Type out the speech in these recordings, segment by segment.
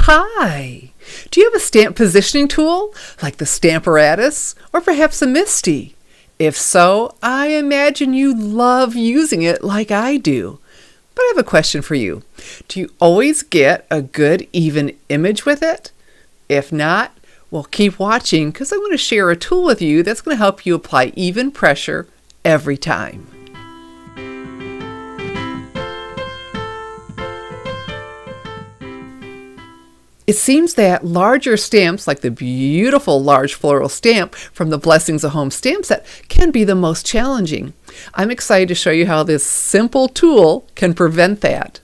Hi! Do you have a stamp positioning tool, like the Stamparatus, or perhaps a MISTI? If so, I imagine you love using it like I do. But I have a question for you. Do you always get a good, even image with it? If not, well, keep watching because I'm going to share a tool with you that's going to help you apply even pressure every time. It seems that larger stamps, like the beautiful large floral stamp from the Blessings of Home stamp set, can be the most challenging. I'm excited to show you how this simple tool can prevent that.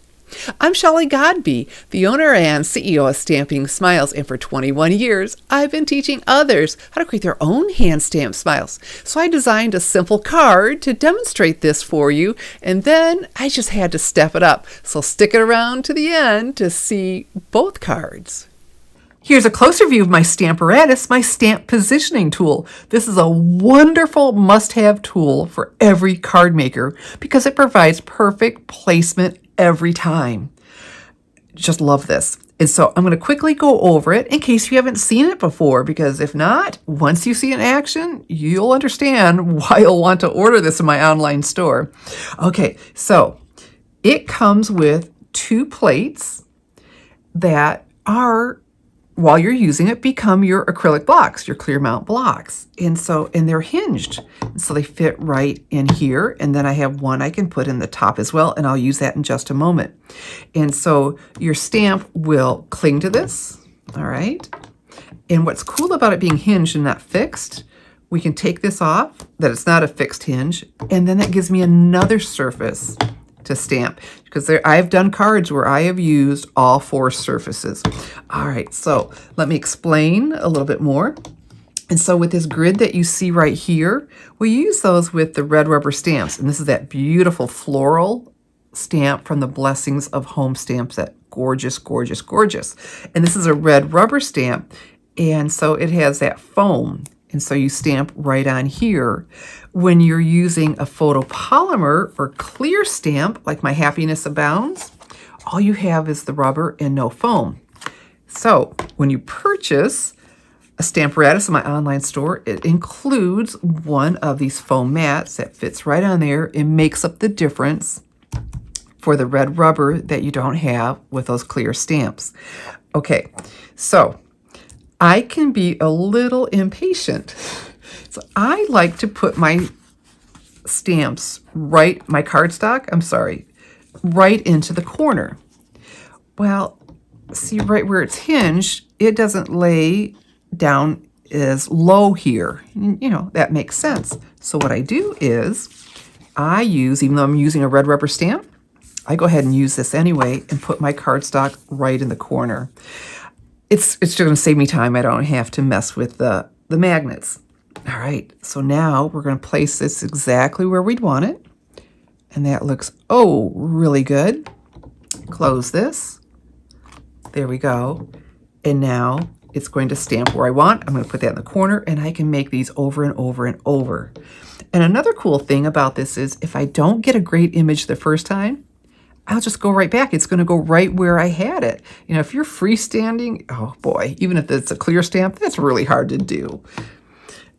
I'm Shelley Godby, the owner and CEO of Stamping Smiles, and for 21 years, I've been teaching others how to create their own hand-stamped smiles. So I designed a simple card to demonstrate this for you, and then I just had to step it up. So stick it around to the end to see both cards. Here's a closer view of my Stamparatus, my stamp positioning tool. This is a wonderful must-have tool for every card maker because it provides perfect placement every time. Just love this. And so I'm going to quickly go over it in case you haven't seen it before, because if not, once you see it in action, you'll understand why you'll want to order this in my online store. Okay, so it comes with 2 plates that are, while you're using it, become your acrylic blocks, your clear mount blocks. And they're hinged. So they fit right in here. And then I have one I can put in the top as well, and I'll use that in just a moment. And so your stamp will cling to this, all right? And what's cool about it being hinged and not fixed, we can take this off, that it's not a fixed hinge, and then that gives me another surface to stamp, because I've done cards where I have used all 4 surfaces. All right, so let me explain a little bit more. And so with this grid that you see right here, we use those with the red rubber stamps. And this is that beautiful floral stamp from the Blessings of Home stamp set. Gorgeous, gorgeous, gorgeous. And this is a red rubber stamp. And so it has that foam. And so you stamp right on here. When you're using a photopolymer or clear stamp, like my Happiness Abounds, all you have is the rubber and no foam. So when you purchase a Stamparatus in my online store, it includes one of these foam mats that fits right on there. It makes up the difference for the red rubber that you don't have with those clear stamps. Okay, so I can be a little impatient. So I like to put my stamps my cardstock, right into the corner. Well, see right where it's hinged, it doesn't lay down as low here. You know, that makes sense. So what I do is even though I'm using a red rubber stamp, I go ahead and use this anyway and put my cardstock right in the corner. It's just going to save me time. I don't have to mess with the magnets. All right, so now we're going to place this exactly where we'd want it. And that looks, really good. Close this. There we go. And now it's going to stamp where I want. I'm going to put that in the corner, and I can make these over and over and over. And another cool thing about this is if I don't get a great image the first time, I'll just go right back. It's going to go right where I had it. You know, if you're freestanding, oh boy, even if it's a clear stamp, that's really hard to do.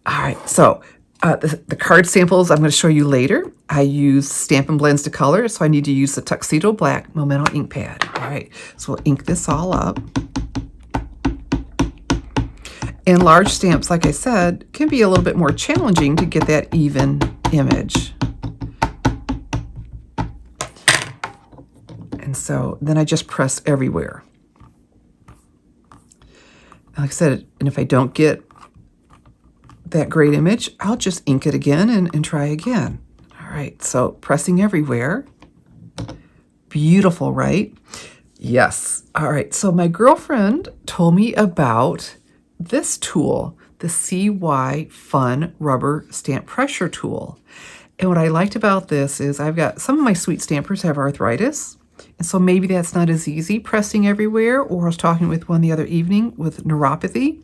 All right, so the card samples I'm going to show you later. I use Stampin' Blends to color, so I need to use the Tuxedo Black Memento ink pad. All right, so we'll ink this all up. And large stamps, like I said, can be a little bit more challenging to get that even image. And so then I just press everywhere. Like I said, and if I don't get that great image, I'll just ink it again and try again. All right, so pressing everywhere. Beautiful, right? Yes. All right, so my girlfriend told me about this tool, the CY Fun Rubber Stamp Pressure Tool. And what I liked about this is I've got some of my sweet stampers have arthritis. And so maybe that's not as easy pressing everywhere. Or I was talking with one the other evening with neuropathy.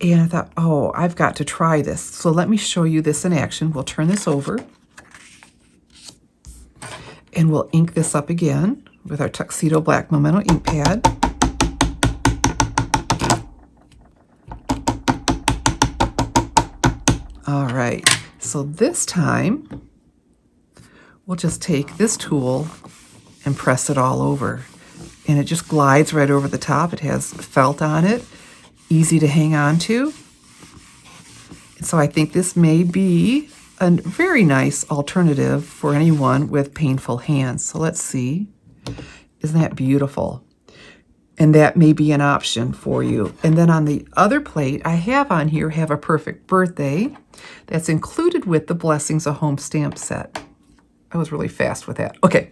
And I thought, I've got to try this. So let me show you this in action. We'll turn this over. And we'll ink this up again with our Tuxedo Black Memento ink pad. right. So this time, we'll just take this tool and press it all over. And it just glides right over the top. It has felt on it, easy to hang on to. So I think this may be a very nice alternative for anyone with painful hands. So let's see. Isn't that beautiful? And that may be an option for you. And then on the other plate, I have on here, Have a Perfect Birthday. That's included with the Blessings of Home stamp set. I was really fast with that. Okay.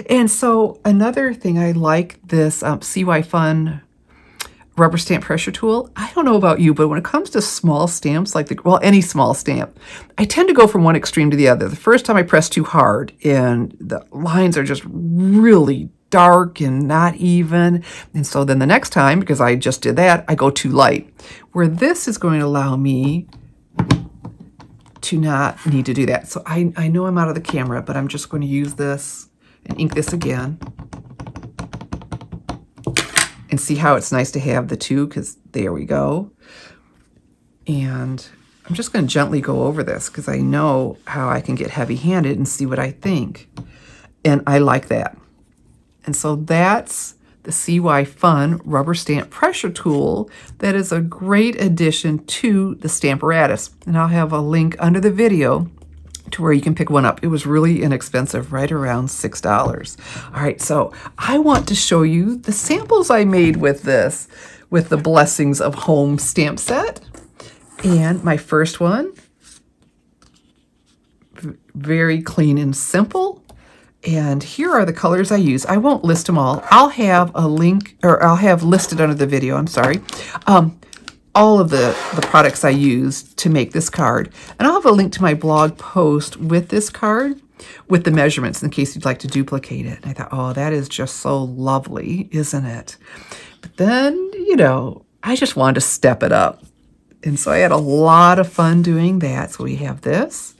And so another thing, I like this CY Fun rubber stamp pressure tool. I don't know about you, but when it comes to small stamps, like any small stamp, I tend to go from one extreme to the other. The first time I press too hard and the lines are just really dark and not even. And so then the next time, because I just did that, I go too light. Where this is going to allow me to not need to do that. So I know I'm out of the camera, but I'm just going to use this and ink this again. And see how it's nice to have the two, because there we go. And I'm just going to gently go over this because I know how I can get heavy-handed and see what I think. And I like that. And so that's the CY Fun rubber stamp pressure tool. That is a great addition to the Stamparatus. And I'll have a link under the video to where you can pick one up. It was really inexpensive, right around $6. All right, so I want to show you the samples I made with this, with the Blessings of Home stamp set. And my first one, very clean and simple. And here are the colors I use. I won't list them all. I'll have a link, or I'll have listed under the video, I'm sorry, all of the products I used to make this card. And I'll have a link to my blog post with this card, with the measurements in case you'd like to duplicate it. And I thought, oh, that is just so lovely, isn't it? But then, you know, I just wanted to step it up. And so I had a lot of fun doing that. So we have this.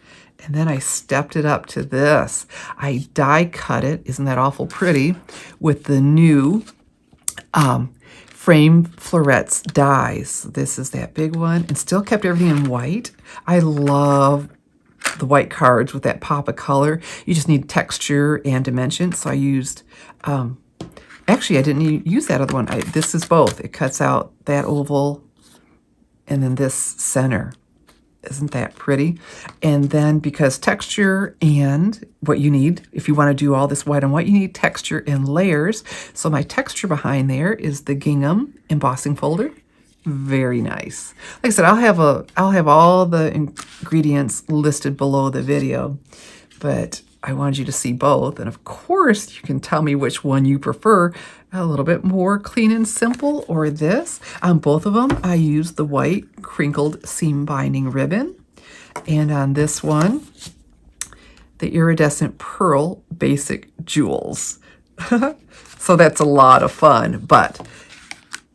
And then I stepped it up to this. I die cut it, isn't that awful pretty, with the new Frame Florets dies. This is that big one, and still kept everything in white. I love the white cards with that pop of color. You just need texture and dimension. So I used, actually I didn't use that other one. This is both. It cuts out that oval and then this center. Isn't that pretty? And then because texture and what you need, if you want to do all this white on white, you need texture and layers. So my texture behind there is the gingham embossing folder. Very nice. Like I said, I'll have all the ingredients listed below the video, but I wanted you to see both. And of course, you can tell me which one you prefer. A little bit more clean and simple, or this. On both of them, I used the white crinkled seam binding ribbon. And on this one, the iridescent pearl basic jewels. So that's a lot of fun. But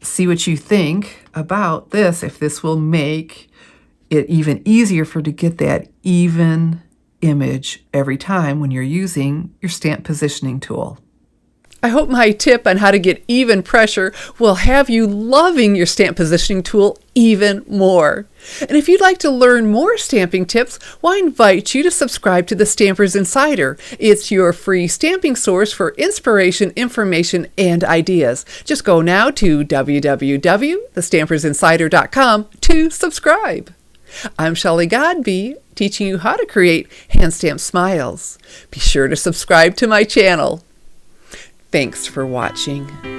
see what you think about this, if this will make it even easier for you to get that even image every time when you're using your stamp positioning tool. I hope my tip on how to get even pressure will have you loving your stamp positioning tool even more. And if you'd like to learn more stamping tips, well, I invite you to subscribe to the Stampers Insider. It's your free stamping source for inspiration, information, and ideas. Just go now to www.thestampersinsider.com to subscribe. I'm Shelley Godby, teaching you how to create hand stamp smiles. Be sure to subscribe to my channel. Thanks for watching.